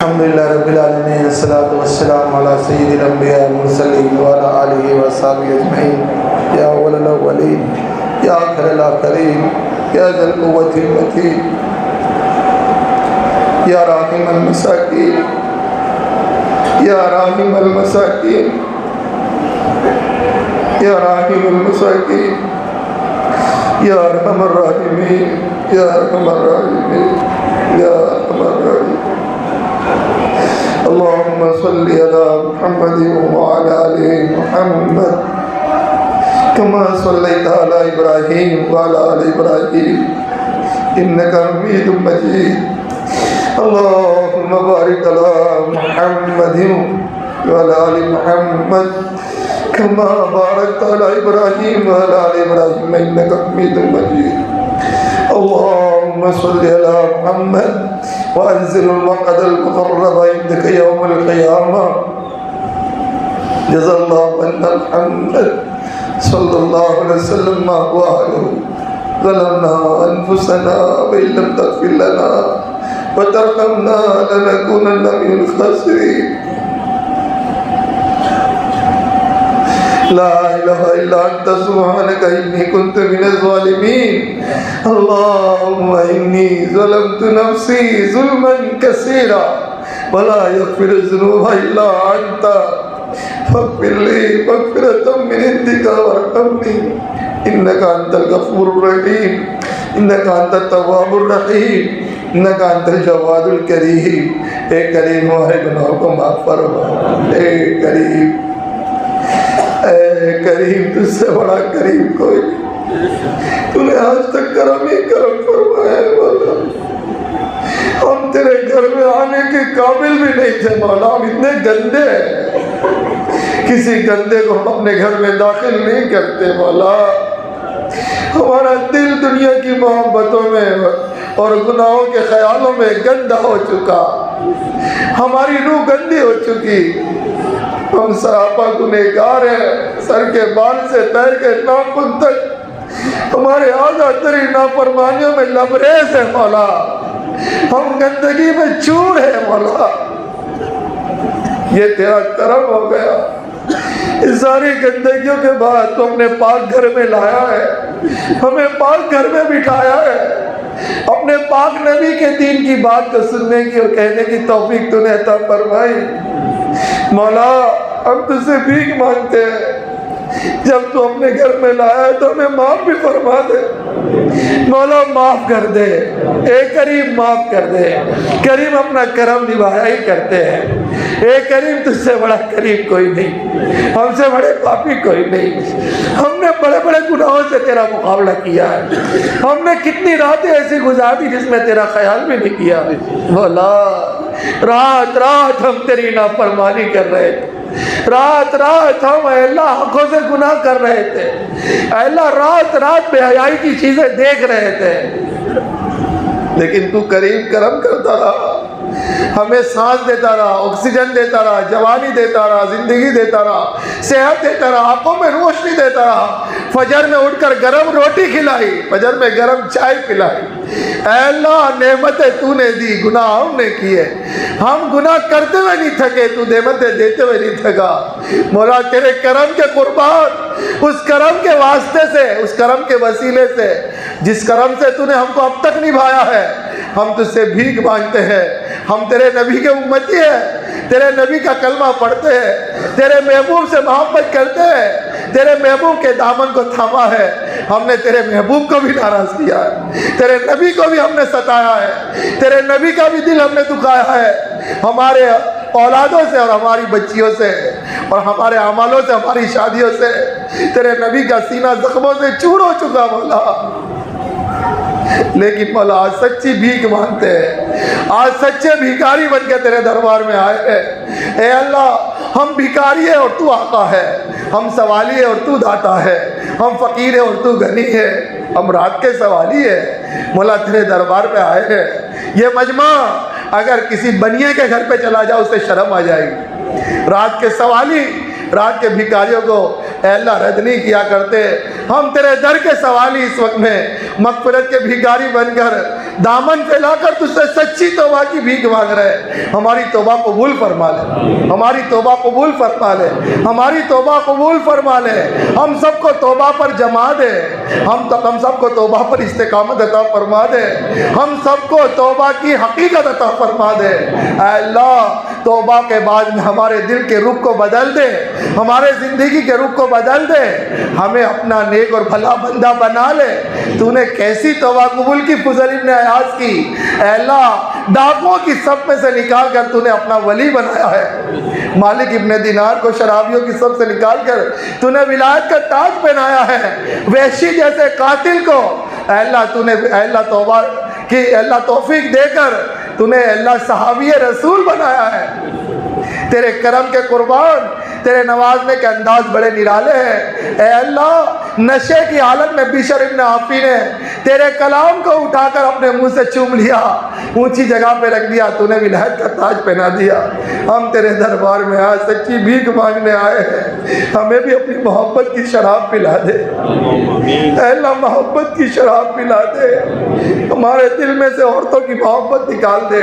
الحمدللہ رب العالمین الصلاۃ والسلام علی سید الانبیاء والمرسلین وعلی آلہ وصحبہ اجمعین یا اول الاولین یا آخر الاخرین یا ذا القوۃ المتین یا راحم المساکین یا راحم المساکین یا راحم المساکین یا ارحم الراحمین یا ارحم الراحمین یا ارحم الراحمین اللهم صل على محمد وعلى آل محمد كما صليت على إبراهيم وعلى آل إبراهيم إنك حميد مجيد اللهم بارك على محمد وعلى آل محمد كما باركت على إبراهيم وعلى آل إبراهيم إنك حميد مجيد اللهم صل على محمد وأنزل المقعد المقرب عندك يوم القيامة جزا الله عنا محمد صلى الله عليه وسلم ما هو أهله ظلمنا أنفسنا وإن لم تغفر لنا وترحمنا لنكونن من الخاسرين لا إله إلا أنت سبحانك إني كنت من الظالمين اللهم إني ظلمت نفسي ظلما كثيرا ولا يغفر الذنوب إلا أنت فاغفر لي مغفرة من عندك وارحمني إنك أنت الغفور الرحيم إنك أنت التواب الرحيم إنك أنت الجواد الكريم اے کریم ہمارے گناہوں کو معاف فرما اے کریم اے کریم تجھ سے بڑا کریم کوئی نہیں تو نے آج تک کرم ہی کرم فرمایا ہے مولا ہم تیرے گھر میں آنے کے قابل بھی نہیں تھے مولا ہم اتنے گندے ہیں کسی گندے کو ہم اپنے گھر میں داخل نہیں کرتے مولا ہمارا دل دنیا کی محبتوں میں اور گناہوں کے خیالوں میں گندا ہو چکا ہماری روح گندی ہو چکی ہم سراپا گنہگار ہیں سر کے بال سے پیر کے ناخن تک ہمارے آدھا تری نافرمانیوں میں لبریز ہے مولا ہم گندگی میں چور ہیں مولا یہ تیرا کرم ہو گیا اس ساری گندگیوں کے بعد تو اپنے پاک گھر میں لایا ہے ہمیں پاک گھر میں بٹھایا ہے اپنے پاک نبی کے دین کی بات کو سننے کی اور کہنے کی توفیق تو نے عطا فرمائی مولا ہم تجھ سے بھیک مانگتے ہیں جب تو اپنے گھر میں لایا ہے تو ہمیں معاف بھی فرما دے مولا معاف کر دے اے کریم معاف کر دے کریم اپنا کرم نبھایا ہی کرتے ہیں اے کریم تجھ سے بڑا کریم کوئی نہیں ہم سے بڑے پاپی کوئی نہیں ہم نے بڑے بڑے گناہوں سے تیرا مقابلہ کیا ہے ہم نے کتنی راتیں ایسی گزاری جس میں تیرا خیال بھی نہیں کیا مولا رات رات ہم تیری نافرمانی کر رہے تھے رات رات ہم اے اللہ آنکھوں سے گناہ کر رہے تھے اے اللہ رات رات بے حیائی کی چیزیں دیکھ رہے تھے لیکن تو کریم کرم کرتا رہا ہمیں سانس دیتا رہا آکسیجن دیتا رہا جوانی دیتا رہا زندگی دیتا رہا صحت دیتا رہا آنکھوں میں روشنی دیتا رہا فجر میں اٹھ کر گرم روٹی کھلائی فجر میں گرم چائے پلائی اے اللہ نعمتیں تو نے دی گناہ ہم نے کیے ہم گناہ کرتے ہوئے نہیں تھکے تو نعمتیں دیتے ہوئے نہیں تھکا مولا تیرے کرم کے قربان اس کرم کے واسطے سے اس کرم کے وسیلے سے جس کرم سے تو نے ہم کو اب تک نبھایا ہے ہم تجھ سے بھیک مانگتے ہیں ہم تیرے نبی کے امتی ہیں تیرے نبی کا کلمہ پڑھتے ہیں تیرے محبوب سے محبت کرتے ہیں تیرے محبوب کے دامن کو تھاما ہے ہم نے تیرے محبوب کو بھی ناراض کیا ہے تیرے نبی کو بھی ہم نے ستایا ہے تیرے نبی کا بھی دل ہم نے دکھایا ہے ہمارے اولادوں سے اور ہماری بچیوں سے اور ہمارے اعمالوں سے ہماری شادیوں سے تیرے نبی کا سینہ زخموں سے چور ہو چکا مولا لیکن مولا آج سچی بھیک مانگتے ہیں آج سچے بھیکاری بن کے تیرے دربار میں آئے ہیں اے اللہ ہم بھیکاری ہیں اور تو آقا ہے ہم سوالی ہیں اور تو داتا ہے ہم فقیر ہیں اور تو غنی ہے ہم رات کے سوالی ہیں مولا تیرے دربار پہ آئے ہیں یہ مجمع اگر کسی بنیے کے گھر پہ چلا جاؤ اسے شرم آ جائے گی رات کے سوالی رات کے بھیکاریوں کو اے اللہ رد نہیں کیا کرتے. ہم تیرے در کے سوالی اس وقت میں مغفرت کے بھیکاری بن کر دامن پھیلا کر تجھ سے سچی توبہ کی بھیک مانگ رہے. ہماری توبہ قبول فرما لے, ہماری توبہ قبول فرما لے, ہماری توبہ قبول فرما لے. ہم سب کو توبہ پر جما دے, ہم سب کو توبہ پر استقامت عطا فرما دے, ہم سب کو توبہ کی حقیقت عطا فرما دے. اے اللہ توبہ کے بعد میں ہمارے دل کے رخ کو بدل دے, ہمارے زندگی کے رخ کو بدل دے, ہمیں اپنا نیک اور بھلا بندہ بنا لے. تو نے کیسی توبہ قبول کی فضل ابن عیاض کی. اے اللہ ڈاکوؤں کی صف میں سے نکال کر تو نے اپنا ولی بنایا ہے. مالک ابن دینار کو شرابیوں کی صف سے نکال کر تو نے ولایت کا تاج پہنایا ہے. وحشی جیسے قاتل کو اے اللہ تو نے اے اللہ توبہ کی اے اللہ توفیق دے کر تو نے اے اللہ صحابی رسول بنایا ہے. تیرے کرم کے قربان, تیرے نوازنے کے انداز بڑے نرالے ہیں. اے اللہ نشے کی حالت میں بشر ابن عافی نے تیرے کلام کو اٹھا کر اپنے منہ سے چوم لیا, اونچی جگہ پہ رکھ دیا, تو نے ولایت کا تاج پہنا دیا. ہم تیرے دربار میں آج سچی بھیک مانگنے آئے ہیں, ہمیں بھی اپنی محبت کی شراب پلا دے. اے اللہ محبت کی شراب پلا دے, ہمارے دل میں سے عورتوں کی محبت نکال دے,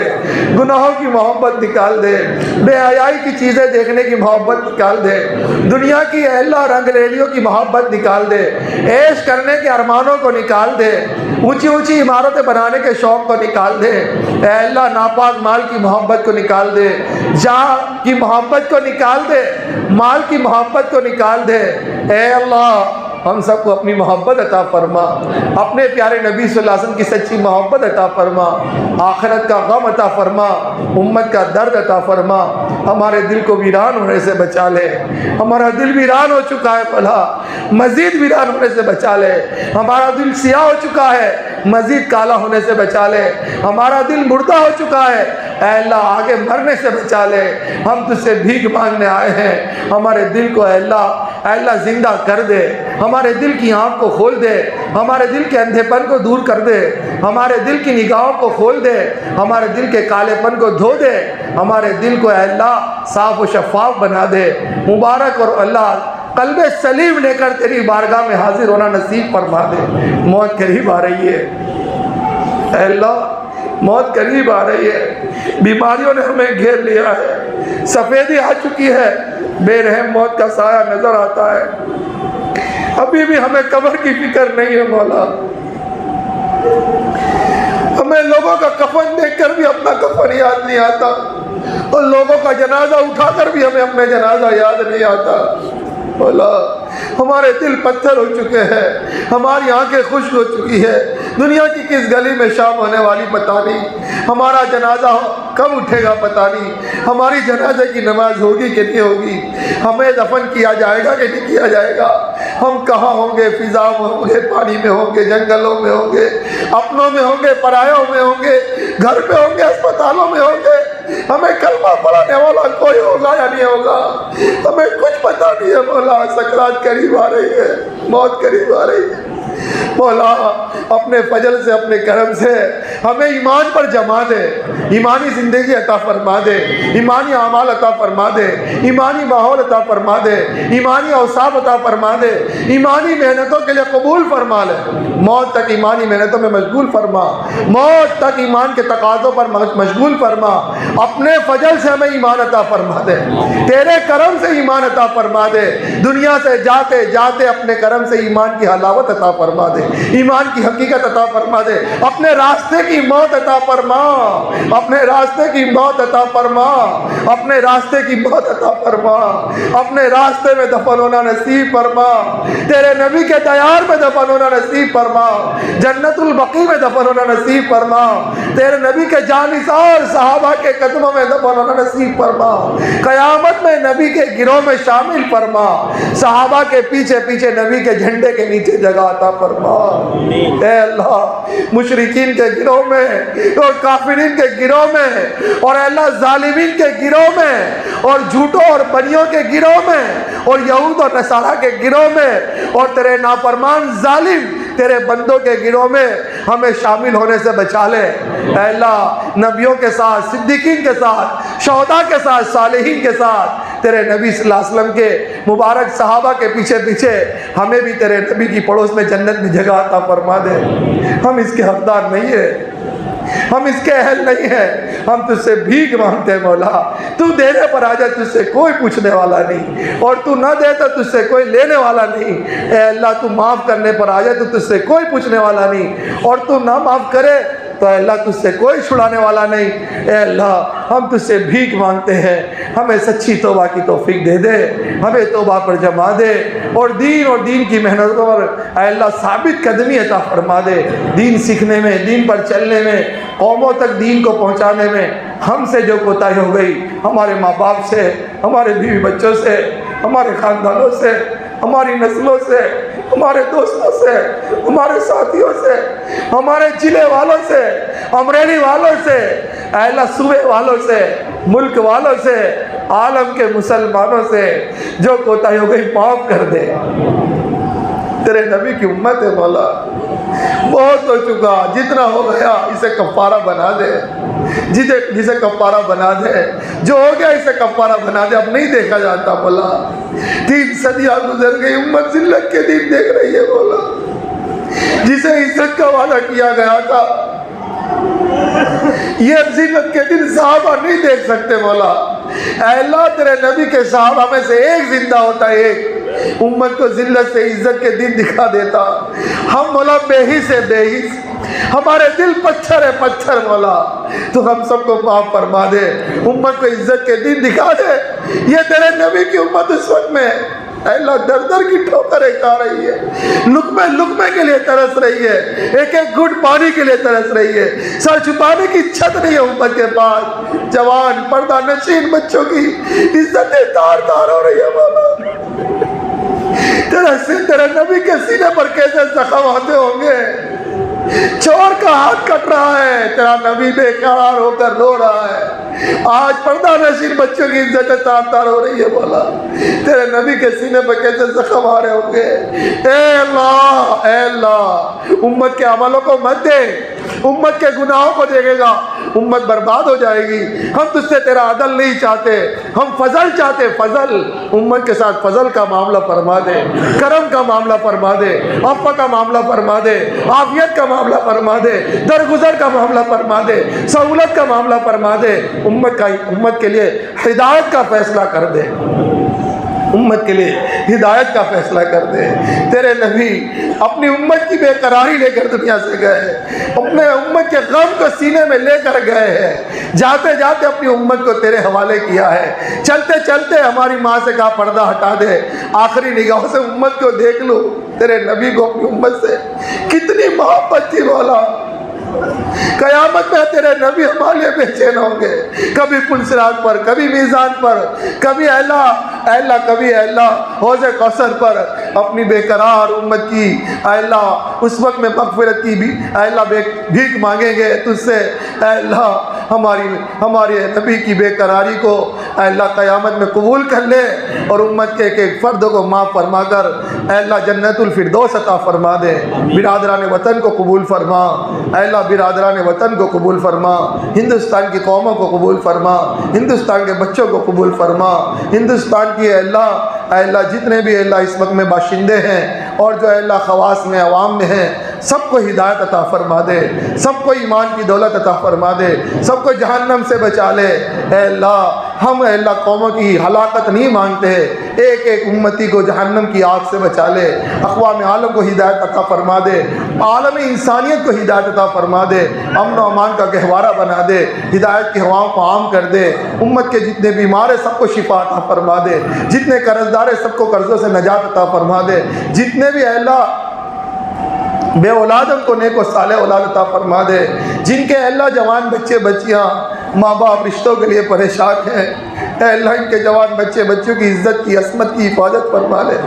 گناہوں کی محبت نکال دے, بے حیائی کی چیزیں دیکھنے کی محبت نکال دے, دنیا کی اے اللہ رنگ ریلیوں کی محبت نکال دے, عیش کرنے کے ارمانوں کو نکال دے, اونچی اونچی عمارتیں بنانے کے شوق کو نکال دے. اے اللہ ناپاک مال کی محبت کو نکال دے, جاہ کی محبت کو نکال دے, مال کی محبت کو نکال دے. اے اللہ ہم سب کو اپنی محبت عطا فرما, اپنے پیارے نبی صلی اللہ علیہ وسلم کی سچی محبت عطا فرما, آخرت کا غم عطا فرما, امت کا درد عطا فرما. ہمارے دل کو ویران ہونے سے بچا لے, ہمارا دل ویران ہو چکا ہے بھلا, مزید ویران ہونے سے بچا لے. ہمارا دل سیاہ ہو چکا ہے, مزید کالا ہونے سے بچا لے. ہمارا دل مردہ ہو چکا ہے, اے اللہ آگے مرنے سے بچا لے. ہم تجھ سے بھیک مانگنے آئے ہیں, ہمارے دل کو اے اللہ زندہ کر دے, ہمارے دل کی آنکھ کو کھول دے, ہمارے دل کے اندھے پن کو دور کر دے, ہمارے دل کی نگاہوں کو کھول دے, ہمارے دل کے کالے پن کو دھو دے, ہمارے دل کو اے اللہ صاف و شفاف بنا دے. مبارک اور اللہ قلب سلیم لے کر تیری بارگاہ میں حاضر ہونا نصیب فرما دے. موت قریب آ رہی ہے اے اللہ, موت قریب آ رہی ہے, بیماریوں نے ہمیں گھیر لیا ہے, سفیدی آ چکی ہے, بے رحم موت کا سایہ نظر آتا ہے. ابھی بھی ہمیں قبر کی فکر نہیں ہے مولا, ہمیں لوگوں کا کفن دیکھ کر بھی اپنا کفن یاد نہیں آتا, اور لوگوں کا جنازہ اٹھا کر بھی ہمیں اپنے جنازہ یاد نہیں آتا. مولا ہمارے دل پتھر ہو چکے ہیں, ہماری آنکھیں خشک ہو چکی ہے, دنیا کی کس گلی میں شام ہونے والی پتہ نہیں, ہمارا جنازہ کب اٹھے گا پتہ نہیں, ہماری جنازے کی نماز ہوگی کہ نہیں ہوگی, ہمیں دفن کیا جائے گا کہ نہیں کیا جائے گا, ہم کہاں ہوں گے, فضا میں ہوں گے, پانی میں ہوں گے, جنگلوں میں ہوں گے, اپنوں میں ہوں گے, پرایوں میں ہوں گے, گھر پہ ہوں گے, اسپتالوں میں ہوں گے, ہمیں کلمہ پڑھانے والا کوئی ہوگا یا نہیں ہوگا, ہمیں کچھ پتہ نہیں ہے مولا. سکرات قریب آ رہی ہے, موت قریب آ رہی ہے. مولا اپنے فضل سے, اپنے کرم سے ہمیں ایمان پر جما دے, ایمانی زندگی عطا فرما دے, ایمانی اعمال عطا فرما دے, ایمانی ماحول عطا فرما دے, ایمانی اوصاف عطا فرما دے, ایمانی محنتوں کے لیے قبول فرما لے. موت تک ایمانی محنتوں میں مشغول فرما, موت تک ایمان کے تقاضوں پر مشغول فرما. اپنے فضل سے ہمیں ایمان عطا فرما دے, تیرے کرم سے ایمان عطا فرما دے. دنیا سے جاتے جاتے اپنے کرم سے ایمان کی حلاوت عطا فرما دے, ایمان کی حقیقت عطا فرما دے. اپنے راستے کی موت عطا فرما, اپنے راستے کی موت عطا فرما, اپنے راستے کی موت عطا فرما. اپنے راستے میں دفن ہونا نصیب فرما, تیرے نبی کے دیار میں دفن ہونا نصیب فرما, جنت البقیع میں دفن ہونا نصیب فرما, تیرے نبی کے جانثار صحابہ کے قدموں میں دفن ہونا نصیب فرما. قیامت میں نبی کے گروہ میں شامل فرما, صحابہ کے پیچھے پیچھے نبی کے جھنڈے کے نیچے جگہ عطا فرما. اے اللہ مشرکین کے گروہ میں اور کافرین کے گروہ میں, اور اے اللہ ظالمین کے گروہ میں, اور جھوٹوں اور بنیوں کے گروہ میں, اور یہود اور نصارہ کے گروہ میں, اور تیرے نافرمان ظالم تیرے بندوں کے گروہ میں ہمیں شامل ہونے سے بچا لے. اے اللہ نبیوں کے ساتھ, صدیقین کے ساتھ, شہداء کے ساتھ, صالحین کے ساتھ تیرے نبی صلی اللہ علیہ وسلم کے مبارک صحابہ کے پیچھے پیچھے ہمیں بھی تیرے نبی کی پڑوس میں جنت میں جگہ عطا فرما دے۔ ہم اس کے حقدار نہیں ہیں، ہم اس کے اہل نہیں ہیں، ہم تجھ سے بھیک مانگتے ہیں مولا۔ تو دینے پر آ جائے تجھ سے کوئی پوچھنے والا نہیں، اور تو نہ دے تو تجھ سے کوئی لینے والا نہیں۔ اے اللہ تو معاف کرنے پر آ جائے تو تجھ سے کوئی پوچھنے والا نہیں، اور تو نہ معاف کرے تو اے اللہ تجھ سے کوئی چھڑانے والا نہیں۔ اے اللہ ہم تجھ سے بھیک مانگتے ہیں، ہمیں سچی توبہ کی توفیق دے دے، ہمیں توبہ پر جما دے، اور دین کی محنتوں پر اے اللہ ثابت قدمی عطا فرما دے۔ دین سیکھنے میں، دین پر چلنے میں، قوموں تک دین کو پہنچانے میں ہم سے جو کوتاہی ہو گئی، ہمارے ماں باپ سے، ہمارے بیوی بچوں سے، ہمارے خاندانوں سے، ہماری نسلوں سے، ہمارے دوستوں سے، ہمارے ساتھیوں سے، ہمارے ضلع والوں سے، امریلی والوں سے، اے اللہ صوبے والوں سے، ملک والوں سے، عالم کے مسلمانوں سے جو کوتاہی ہو گئی معاف کر دے۔ تیرے نبی کی امت ہے مولا، بہت ہو چکا، جتنا ہو گیا اسے کفارہ بنا دے، جسے کفارہ بنا دے، جو ہو گیا اسے کفارہ بنا دے۔ اب نہیں دیکھا جاتا مولا، 3 صدیاں گزر گئی، امت ذلت کے دن دیکھ رہی ہے مولا، جسے عزت کا وعدہ کیا گیا تھا، یہ ذلت کے دن صحابہ نہیں دیکھ سکتے مولا۔ اے اللہ تیرے نبی کے صحابہ میں سے ایک زندہ ہوتا، ایک امت کو ذلت سے عزت کے دن دکھا دیتا۔ ہم مولا بے حس ہے، بے حس، ہمارے دل پتھر ہے، پتھر مولا، تو ہم سب کو معاف فرما دے، امت کو عزت کے دن دکھا دے۔ یہ تیرے نبی کی امت اس وقت میں اے اللہ در در کی ٹھوکریں کھا رہی ہے، لقمے لقمے کے لیے ترس رہی ہے، ایک ایک گھٹ پانی کے لیے ترس رہی ہے، سر چھپانے کی چھت نہیں ہے امت کے پاس۔ جوان پردہ نشین بچوں کی عزتیں تار تار ہو رہی ہے مولا۔ تیرے نبی کے سینے پر کیسے زخم آتے ہوں گے، چور کا ہاتھ کٹ رہا ہے، تیرا نبی بے قرار ہو کر رو رہا ہے۔ آج پردہ نشین بچوں کی عزتیں تار تار ہو رہی ہے مولا، تیرے نبی کے سینے پر کیسے زخم آ رہے ہوں گے۔ اے اللہ امت کے عملوں کو مت دے، امت کے گناہوں کو دیکھے گا، امت برباد ہو جائے گی۔ ہم تجھ سے تیرا عدل نہیں چاہتے، ہم فضل چاہتے، فضل، امت کے ساتھ فضل کا معاملہ فرما دے، کرم کا معاملہ فرما دے، عفو کا معاملہ فرما دے، عافیت کا معاملہ فرما دے، درگزر کا معاملہ فرما دے، سہولت کا معاملہ فرما دے، امت کے لیے ہدایت کا فیصلہ کر دے، امت کے لیے ہدایت کا فیصلہ کر دے۔ تیرے نبی اپنی امت کی بے قراری لے کر دنیا سے گئے، اپنے امت کے غم کو سینے میں لے کر گئے ہیں، جاتے جاتے اپنی امت کو تیرے حوالے کیا ہے، چلتے چلتے ہماری ماں سے کہا پردہ ہٹا دے، آخری نگاہوں سے امت کو دیکھ لو۔ تیرے نبی کو اپنی امت سے کتنی محبت تھی مولا، قیامت میں تیرے نبی ہمارے لیے بے چین ہوں گے، کبھی پل صراط پر، کبھی میزان پر، کبھی اے اللہ کبھی اے اللہ حوض کوثر پر، اپنی بے قرار امت کی اے اللہ اس وقت میں مغفرت کی بھی اے اللہ بھیک مانگیں گے تجھ سے۔ اے اللہ ہماری نبی کی بے قراری کو اے اللہ قیامت میں قبول کر لے، اور امت کے ایک ایک فرد کو معاف فرما کر اے اللہ جنت الفردوس عطا فرما دے۔ برادران وطن کو قبول فرما اے اللہ، برادران وطن کو قبول فرما، ہندوستان کی قوموں کو قبول فرما، ہندوستان کے بچوں کو قبول فرما، ہندوستان کی اے اللہ جتنے بھی اے اللہ اس وقت میں باشندے ہیں، اور جو اے اللہ خواص میں عوام میں ہیں، سب کو ہدایت عطا فرما دے، سب کو ایمان کی دولت عطا فرما دے، سب کو جہنم سے بچا لے۔ اے اللہ ہم اے اللہ قوموں کی ہلاکت نہیں مانگتے، ایک ایک امتی کو جہنم کی آگ سے بچا لے، اقوام عالم کو ہدایت عطا فرما دے، عالم انسانیت کو ہدایت عطا فرما دے، امن و امان کا گہوارہ بنا دے، ہدایت کی ہواؤں کو عام کر دے، امت کے جتنے بیمار ہیں سب کو شفا عطا فرما دے، جتنے قرض دار ہیں سب کو قرضوں سے نجات عطا فرما دے، جتنے بھی اے اللہ بے اولاد ان کو نیک و صالح اولاد عطا فرما دے، جن کے اللہ جوان بچے بچیاں ماں باپ رشتوں کے لیے پریشان ہیں، اے اللہ ان کے جوان بچے بچوں کی عزت کی عصمت کی حفاظت فرما لے۔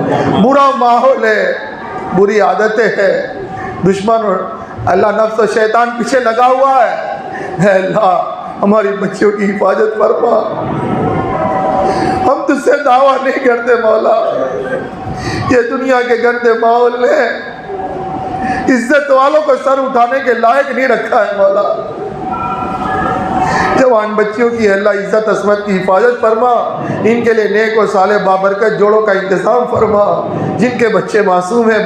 برا ماحول ہے، بری عادتیں ہیں، دشمن اور اللہ نفس و شیطان پیچھے لگا ہوا ہے، اے اللہ ہماری بچیوں کی حفاظت فرما۔ ہم تجھ سے دعویٰ نہیں کرتے مولا، یہ دنیا کے گندے ماحول میں عزت والوں کو سر اٹھانے کے لائق نہیں رکھا ہے مولا، جوان بچیوں کی اللہ عزت عصمت کی حفاظت فرما، ان کے لیے نیک و صالح بابرکت جوڑوں کا انتظام فرما، جن کے بچے معصوم ہیں،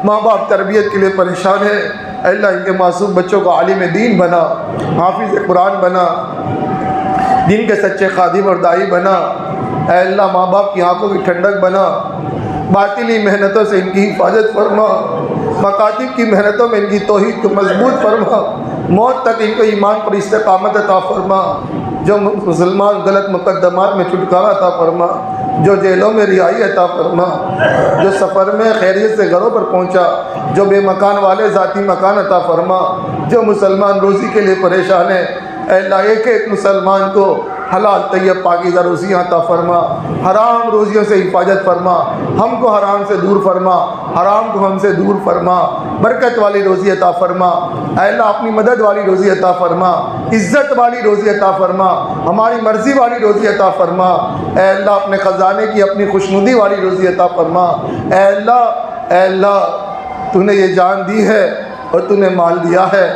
ماں باپ تربیت کے لیے پریشان ہیں، اے اللہ ان کے معصوم بچوں کو عالم دین بنا، حافظ قرآن بنا، دین کے سچے خادم اور داعی بنا، اے اللہ ماں باپ کی آنکھوں کی ٹھنڈک بنا، باطلی محنتوں سے ان کی حفاظت فرما، مکاتب کی محنتوں میں ان کی توحید کو مضبوط فرما، موت تک ان کو ایمان پر استقامت عطا فرما، جو مسلمان غلط مقدمات میں چھٹکارا عطا فرما، جو جیلوں میں رہائی عطا فرما، جو سفر میں خیریت سے گھروں پر پہنچا، جو بے مکان والے ذاتی مکان عطا فرما، جو مسلمان روزی کے لیے پریشان ہیں، اے اللہ ایک ایک مسلمان کو حلال طیب پاکیزہ روزیاں عطا فرما، حرام روزیوں سے حفاظت فرما، ہم کو حرام سے دور فرما، حرام کو ہم سے دور فرما، برکت والی روزی عطا فرما، اے اللہ اپنی مدد والی روزی عطا فرما، عزت والی روزی عطا فرما، ہماری مرضی والی روزی عطا فرما، اے اللہ اپنے خزانے کی اپنی خوشنودی والی روزی عطا فرما، اے اللہ تو نے یہ جان دی ہے اور تو نے مال دیا ہے،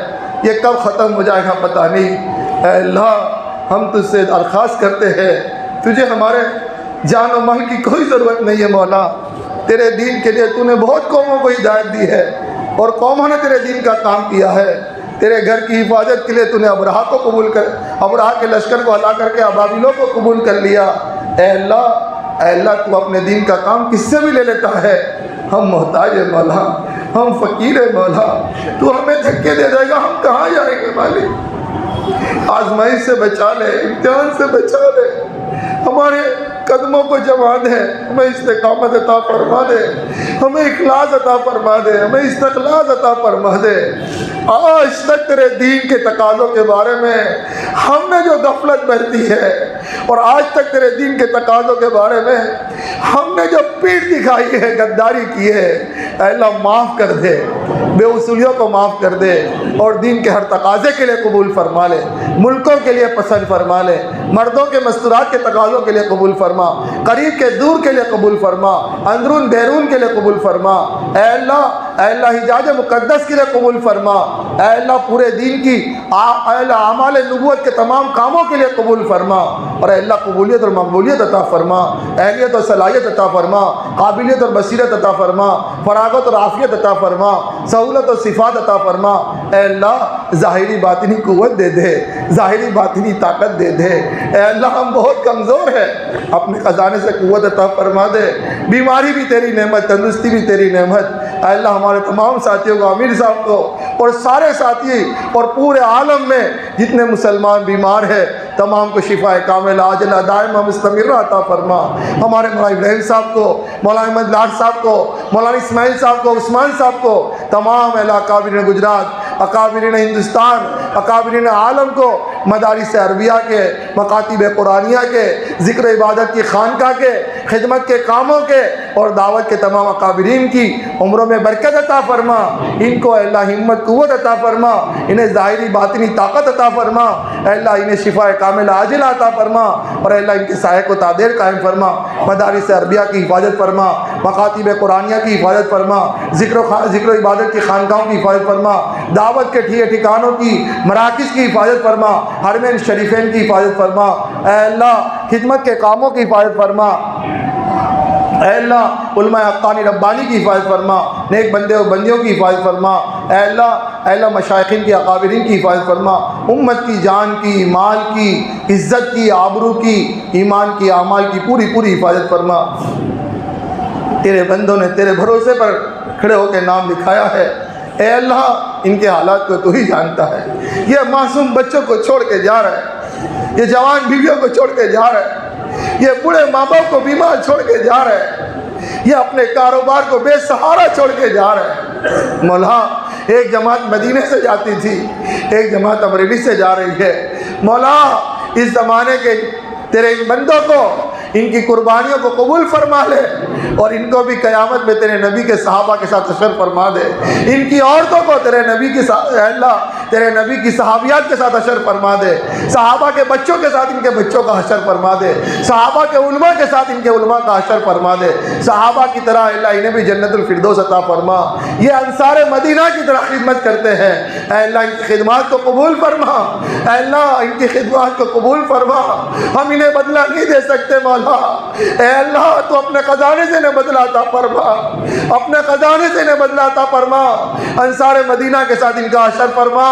یہ کب ختم ہو جائے گا پتہ نہیں، اے اللہ ہم تجھ سے درخواست کرتے ہیں، تجھے ہمارے جان و مال کی کوئی ضرورت نہیں ہے مولا، تیرے دین کے لیے تو نے بہت قوموں کو ہدایت دی ہے اور قوموں نے تیرے دین کا کام کیا ہے، تیرے گھر کی حفاظت کے لیے تو نے ابرہا کو قبول کر، ابرہا کے لشکر کو ہلا کر کے ابابیلوں کو قبول کر لیا، اے اللہ تو اپنے دین کا کام کس سے بھی لے لیتا ہے، ہم محتاج ہیں مولا، ہم فقیر ہیں مولا، تو ہمیں دھکے دے دے گا ہم کہاں جائیں گے مالک، آزمائش سے بچا لے، امتحان سے بچا لے، ہمارے قدموں کو جما دے، ہمیں استقامت عطا فرما دے، ہمیں اخلاص عطا فرما دے، ہمیں استخلاص عطا فرما دے، آج تک تیرے دین کے تقاضوں کے بارے میں ہم نے جو غفلت برتی ہے اور آج تک تیرے دین کے تقاضوں کے بارے میں ہم نے جو پیٹھ دکھائی ہے، غداری کی ہے، اے اللہ معاف کر دے، بے اصولیوں کو معاف کر دے اور دین کے ہر تقاضے کے لیے قبول فرما لے، ملکوں کے لیے پسند فرما لے، مردوں کے مستورات کے تقاضوں کے لیے قبول فرما، قریب کے دور کے لیے قبول فرما، اندرون بیرون کے لیے قبول فرما، اے اللہ حجاج مقدس کے لیے قبول فرما، اے اللہ پورے دین کی اے اللہ اعمال نبوت کے تمام کاموں کے لیے قبول فرما، اور اے اللہ قبولیت اور مقبولیت عطا فرما، اہلیت اور صلاحیت عطا فرما، قابلیت اور بصیرت عطا فرما، فراغت اور عافیت عطا فرما، سہولت اور صفات عطا فرما، اے اللہ ظاہری باطنی قوت دے دے، ظاہری باطنی طاقت دے دے، اے اللہ ہم بہت کمزور ہیں، اپنے خزانے سے قوت عطا فرما دے، بیماری بھی تیری نعمت، تندرستی بھی تیری نعمت، اے اللہ ہمارے تمام ساتھیوں کو، امیر صاحب کو اور سارے ساتھی اور پورے عالم میں جتنے مسلمان بیمار ہیں تمام کو شفا کاملہ عاجلہ دائمہ مستمرہ عطا فرما، ہمارے مولانا ابراہیم صاحب کو، مولانا احمد لاڈ صاحب کو، مولانا اسماعیل صاحب کو، عثمان صاحب کو، تمام اکابرین گجرات، اکابرین ہندوستان، اکابرین عالم کو، مدارس عربیہ کے، مکاتب قرآنیہ کے، ذکر عبادت کی خانقاہ کے، خدمت کے کاموں کے اور دعوت کے تمام اکابرین کی عمروں میں برکت عطا فرما، ان کو اے اللہ ہمت قوت عطا فرما، انہیں ظاہری باطنی طاقت عطا فرما، اے اللہ انہیں شفا کاملہ عاجلہ عطا فرما، اور اے اللہ ان کے سائے کو تادیر قائم فرما، مدارس عربیہ کی حفاظت فرما، مکاتب قرآنیہ کی حفاظت فرما، ذکر و عبادت کی خانقاہوں کی حفاظت فرما، دعوت کے ٹھکانوں کی مراکز کی حفاظت فرما، حرمین شریفین کی حفاظت فرما، اے اللہ خدمت کے کاموں کی حفاظت فرما، اے اللہ علماء حقانی ربانی کی حفاظت فرما، نیک بندے و بندیوں کی حفاظت فرما، اے اللہ مشائخین کی اکابرین کی حفاظت فرما، امت کی جان کی، مال کی، عزت کی، آبرو کی، ایمان کی، اعمال کی پوری حفاظت فرما۔ تیرے بندوں نے تیرے بھروسے پر کھڑے ہو کے نام لکھایا ہے، اے اللہ ان کے حالات کو تو ہی جانتا ہے، یہ معصوم بچوں کو چھوڑ کے جا رہا ہے، یہ جوان بیویوں کو چھوڑ کے جا رہا ہے، یہ بوڑھے ماں باپ کو بیمار چھوڑ کے جا رہا ہے، یہ اپنے کاروبار کو بے سہارا چھوڑ کے جا رہا ہے۔ مولا ایک جماعت مدینے سے جاتی تھی، ایک جماعت امریلی سے جا رہی ہے، مولا اس زمانے کے تیرے ان بندوں کو ان کی قربانیوں کو قبول فرما لے اور ان کو بھی قیامت میں تیرے نبی کے صحابہ کے ساتھ حشر فرما دے. ان کی عورتوں کو تیرے نبی کی اے اللہ تیرے نبی کی صحابیات کے ساتھ حشر فرما دے. صحابہ کے بچوں کے ساتھ ان کے بچوں کا حشر فرما دے. صحابہ کے علماء کے ساتھ ان کے علماء کا حشر فرما دے. صحابہ کی طرح اللہ انہیں بھی جنت الفردوس عطا فرما. یہ انصار مدینہ کی طرح خدمت کرتے ہیں. اے اللہ ان کی خدمات کو قبول فرما. اے اللہ ان کی خدمات کو قبول فرما. ہم انہیں بدلہ نہیں دے سکتے مولا. اے اللہ تو اپنے خزانے سے انہیں بدلہ عطا فرما. اپنے خزانے سے انہیں بدلہ عطا فرما. انصار مدینہ کے ساتھ ان کا حشر فرما.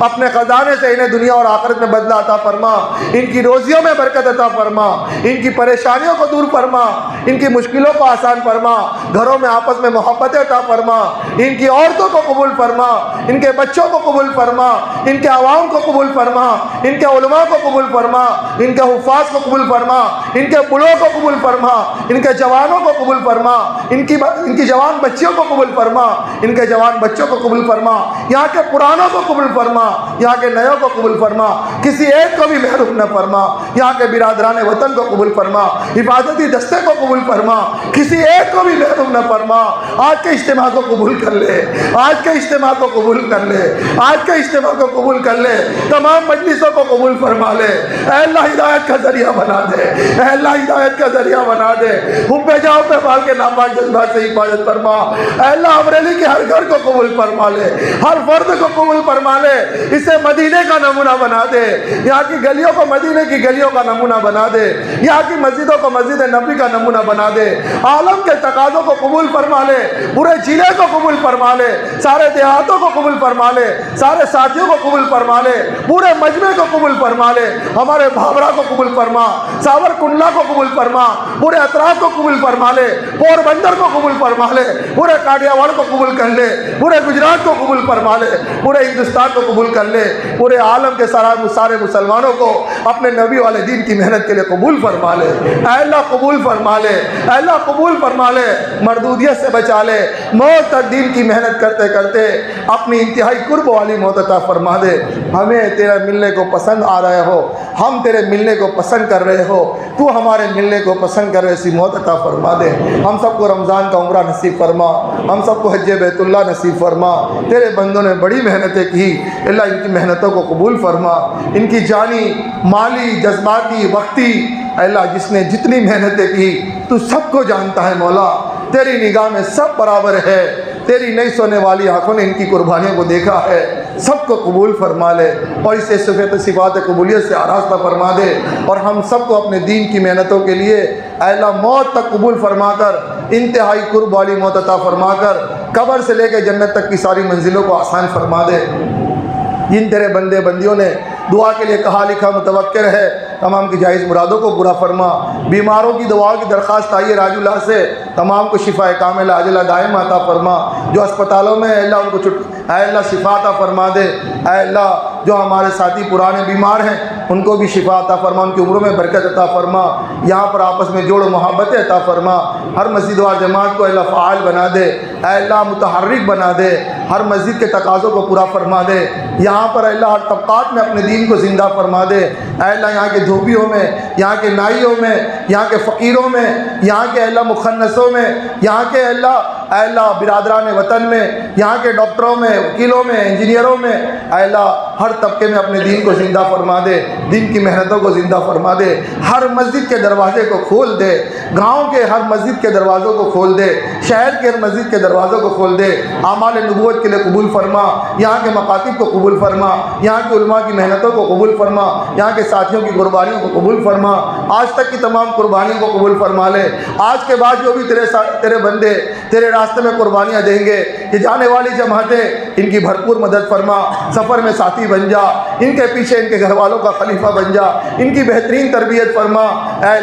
اپنے خزانے سے انہیں دنیا اور آخرت میں بدلہ عطا فرما. ان کی روزیوں میں برکت عطا فرما. ان کی پریشانیوں کو دور فرما. ان کی مشکلوں کو آسان فرما. گھروں میں آپس میں محبت عطا فرما. ان کی عورتوں کو قبول فرما. ان کے بچوں کو قبول فرما. ان کے عوام کو قبول فرما. ان کے علماء کو قبول فرما. ان کے حفاظ کو قبول فرما. ان کے بڑوں کو قبول فرما. ان کے جوانوں کو قبول فرما. ان کی جوان بچیوں کو قبول فرما. ان کے جوان بچوں کو قبول فرما. یہاں کے پرانوں کو قبول فرما. یہاں کے نیوں کو قبول فرما. کسی ایک کو بھی محروم نہ فرما. یہاں کے برادران وطن کو قبول فرما. حفاظتی دستے کو قبول فرما. کسی ایک کو بھی محروم نہ فرما. آج کے اجتماع کو قبول کر لے. آج کے اجتماع کو قبول کر لے. آج کے اجتماع کو قبول کر لے. تمام مجلسوں کو قبول فرما لے. اے اللہ ہدایت کا ذریعہ بنا دے. اے اللہ ہدایت کا ذریعہ بنا دے. حب جاؤ پہ بال کے ناپاک جذبات سے حفاظت فرما. اے اللہ امریلی کے ہر گھر کو قبول فرما لے. ہر فرد کو قبول فرما لے. اسے مدینے کا نمونہ بنا دے. یہاں کی گلیوں کو مدینے کی گلیوں کا نمونہ بنا دے. یہاں کی مسجدوں کو مسجد نبی کا نمونہ بنا دے. عالم کے تقاضوں کو قبول فرما لے. پورے ضلع کو قبول فرما لے. سارے دیہاتوں کو قبول فرما لے. سارے ساتھیوں کو قبول فرما لے. پورے مجمع کو قبول فرما لے. ہمارے بھاورا کو قبول فرما. ساور کنڈلا کو قبول فرما. پورے اطراف کو قبول فرما لے. پور بندر کو قبول فرما لے. پورے کاٹیاواڑ کو قبول کر لے. پورے گجرات کو قبول فرما لے. پورے ہندوستان کو قبول کر لے. پورے عالم کے سارے مسلمانوں کو اپنے نبی والے دین کی محنت کے لیے قبول فرما لے. اے اللہ قبول فرما لے. اے اللہ قبول فرما لے. مردودیت سے بچا لے. موت تک دین کی محنت کرتے کرتے اپنی انتہائی قرب والی موت عطا فرما دے. ہمیں تیرے ملنے کو پسند آ رہے ہو. ہم تیرے ملنے کو پسند کر رہے ہو. تو ہمارے ملنے کو پسند کر رہے ایسی موت عطا فرما دے. ہم سب کو رمضان کا عمرہ نصیب فرما. ہم سب کو حج بیت اللہ نصیب فرما. تیرے بندوں نے بڑی محنتیں کی. اللہ ان کی محنتوں کو قبول فرما. ان کی جانی مالی جذباتی وقتی اے اللہ جس نے جتنی محنتیں کی تو سب کو جانتا ہے مولا. تیری نگاہ میں سب برابر ہے. تیری نہیں سونے والی آنکھوں نے ان کی قربانیوں کو دیکھا ہے. سب کو قبول فرما لے اور اسے صفات قبولیت سے آراستہ فرما دے. اور ہم سب کو اپنے دین کی محنتوں کے لیے اے اللہ موت تک قبول فرما کر انتہائی قرب والی موت عطا فرما کر قبر سے لے کے جنت تک کی ساری منزلوں کو آسان فرما دے. جن تیرے بندے بندیوں نے دعا کے لیے کہا لکھا متوقع ہے تمام کی جائز مرادوں کو پورا فرما. بیماروں کی دعاؤں کی درخواست آئی ہے راج اللہ سے. تمام کو شفا کاملہ عاجلہ دائم عطا فرما. جو اسپتالوں میں اے اللہ ان کو اے اللہ شفا عطا فرما دے. اے اللہ جو ہمارے ساتھی پرانے بیمار ہیں ان کو بھی شفا عطا فرما. ان کی عمروں میں برکت عطا فرما. یہاں پر آپس میں جوڑ و محبت عطا فرما. ہر مسجد و جماعت کو اللہ فعال بنا دے. اے اللہ متحرک بنا دے. ہر مسجد کے تقاضوں کو پورا فرما دے. یہاں پر اللہ ہر طبقات میں اپنے دین کو زندہ فرما دے. اے اللہ یہاں کے دھوبیوں میں, یہاں کے نائیوں میں, یہاں کے فقیروں میں, یہاں کے اللہ مخنثوں میں, یہاں کے اے اللہ برادران وطن میں, یہاں کے ڈاکٹروں میں, وکیلوں میں, انجینئروں میں اے اللہ ہر طبقے میں اپنے دین کو زندہ فرما دے. دین کی محنتوں کو زندہ فرما دے. ہر مسجد کے دروازے کو کھول دے. گاؤں کے ہر مسجد کے دروازوں کو کھول دے. شہر کے ہر مسجد کے دروازوں کو کھول دے. اعمال نبوت کے لیے قبول فرما. یہاں کے مکاتب کو قبول فرما. یہاں کے علماء کی محنتوں کو قبول فرما. یہاں کے ساتھیوں کی قربانیوں کو قبول فرما. آج تک کی تمام قربانیوں کو قبول فرما لے. آج کے بعد جو بھی تیرے بندے تیرے راستے میں قربانیاں دیں گے, یہ جانے والی جماعتیں ان کی بھرپور مدد فرما. سفر میں ساتھی بن جا. ان کے پیچھے ان کے گھر والوں کا خلیفہ بن جا. ان کی بہترین تربیت فرما. اے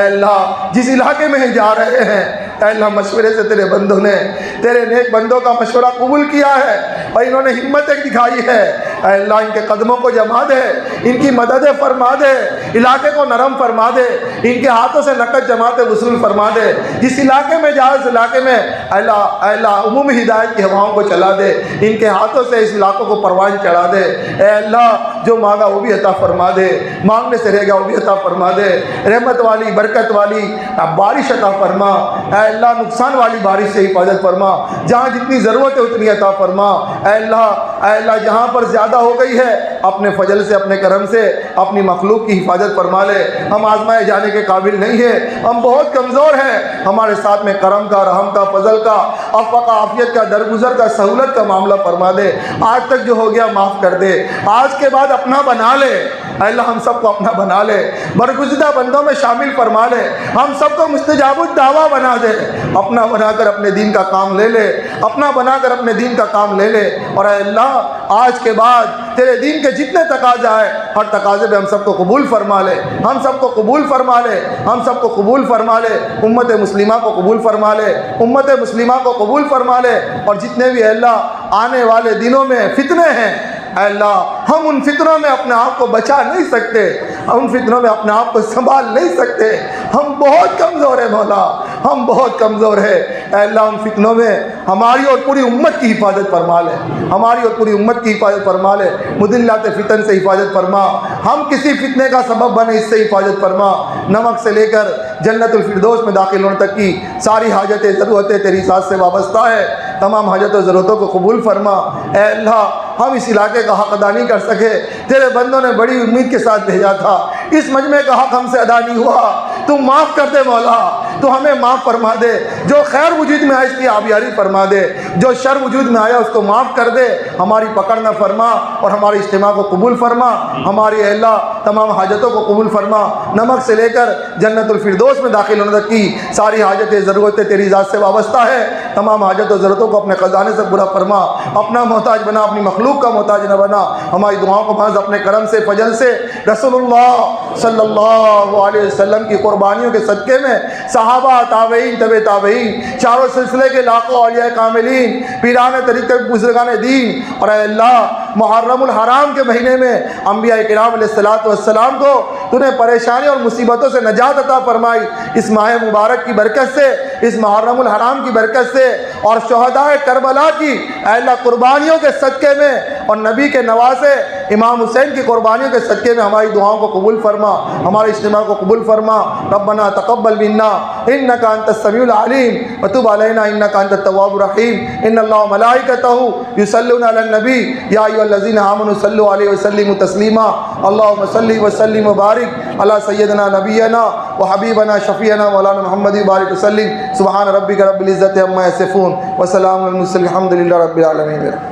اللہ جس علاقے میں جا رہے ہیں اے اللہ مشورے سے تیرے بندوں نے تیرے نیک بندوں کا مشورہ قبول کیا ہے اور انہوں نے ہمت ایک دکھائی ہے. اے اللہ ان کے قدموں کو جما دے. ان کی مدد فرما دے. علاقے کو نرم فرما دے. ان کے ہاتھوں سے نقد جماعت وصول فرما دے. جس علاقے میں جا اس علاقے میں اے اللہ عمومی ہدایت کی ہواؤں کو چلا دے. ان کے ہاتھوں سے اس علاقوں کو پروان چڑھا دے. اے اللہ جو مانگا وہ بھی عطا فرما دے، مانگنے سے رہ گیا وہ بھی عطا فرما دے، رحمت والی برکت والی بارش عطا فرما، اے اللہ نقصان والی بارش سے حفاظت فرما، جہاں جتنی ضرورت ہے اتنی عطا فرما، اے اللہ جہاں پر زیادہ ہو گئی ہے اپنے فضل سے اپنے کرم سے اپنی مخلوق کی حفاظت فرما لے۔ ہم آزمائے جانے کے قابل نہیں ہیں، ہم بہت کمزور ہیں، ہمارے ساتھ میں کرم کا، رحم کا، فضل کا، عفو کا، عافیت کا، درگزر کا، سہولت کا معاملہ فرما دے۔ آج تک جو ہو گیا معاف کر دے، آج کے بعد اپنا بنا لے، اے اللہ ہم سب کو اپنا بنا لے، برگزیدہ بندوں میں شامل فرما لے، ہم سب کو مستجاب الدعویٰ بنا دے، اپنا بنا کر اپنے دین کا کام لے لے، اپنا بنا کر اپنے دین کا کام لے لے۔ اور اے اللہ آج کے بعد تیرے دین کے جتنے تقاضے آئے ہر تقاضے پہ ہم سب کو قبول فرما لے، ہم سب کو قبول فرما لے، ہم سب کو قبول فرما لے، امت مسلمہ کو قبول فرما لے، امت مسلمہ کو قبول فرما لے۔ اور جتنے بھی اے اللہ آنے والے دنوں میں فتنے ہیں اے اللہ ہم ان فتنوں میں اپنے آپ کو بچا نہیں سکتے، ہم ان فتنوں میں اپنے آپ کو سنبھال نہیں سکتے، ہم بہت کمزور ہیں مولا، ہم بہت کمزور ہیں اے اللہ ان فتنوں میں ہماری اور پوری امت کی حفاظت فرما لے، ہماری اور پوری امت کی حفاظت فرما لے، مضلات فتن سے حفاظت فرما، ہم کسی فتنے کا سبب بنے اس سے حفاظت فرما، نمک سے لے کر جنت الفردوس میں داخل ہونے تک کی ساری حاجتیں ضرورتیں تیری ذات سے وابستہ ہے، تمام حاجت و ضرورتوں کو قبول فرما۔ اے اللہ ہم اس علاقے کا حق ادا نہیں کر سکے، تیرے بندوں نے بڑی امید کے ساتھ بھیجا تھا، اس مجمع کا حق ہم سے ادا نہیں ہوا، تو معاف کر دے مولا، تو ہمیں معاف فرما دے، جو خیر وجود میں آیا اس کی آبیاری فرما دے، جو شر وجود میں آیا اس کو معاف کر دے، ہماری پکڑ نہ فرما اور ہماری اجتماع کو قبول فرما، ہماری اے اللہ تمام حاجتوں کو قبول فرما، نمک سے لے کر جنت الفردوس میں داخل ہونے تک کی ساری حاجتیں ضرورتیں تیری ذات سے وابستہ ہے، تمام حاجت و ضرورتوں کو اپنے خزانے سے پورا فرما، اپنا محتاج بنا، اپنی مخلوق کا محتاج نہ بنا، ہماری دعاؤں کو محض اپنے کرم سے فضل سے رسول اللہ صلی اللہ علیہ وسلم کی قربانیوں کے صدقے میں صحابہ تابعین طب تابعین چاروں سلسلے کے لاکھوں اولیاء کاملین پیران طریقے بزرگان دین اور اے اللہ محرم الحرام کے مہینے میں انبیاء کرام علیہ الصلوۃ والسلام کو تو نے پریشانی اور مصیبتوں سے نجات عطا فرمائی، اس ماہ مبارک کی برکت سے، اس محرم الحرام کی برکت سے اور شہداء کربلا کی اے اللہ قربانیوں کے صدقے میں اور نبی کے نواسے امام حسین کی قربانیوں کے صدقے میں ہماری دعاؤں کو قبول فرما، ہمارے اجتماع کو قبول فرما۔ ربنا تقبل منا انک انت السمیع العلیم وتب علینا انک انت التواب الرحیم، ان اللہ وملائکتہ یصلون علی النبی یا ایھا الذین آمنوا صلوا علیہ وسلموا تسلیما، اللهم صل وسلم وبارک علی سیدنا نبینا وحبیبنا شفیعنا مولانا محمد بارک وسلم، سبحان ربک رب العزۃ عما یصفون وسلام علی المرسلین الحمد للہ رب العالمین۔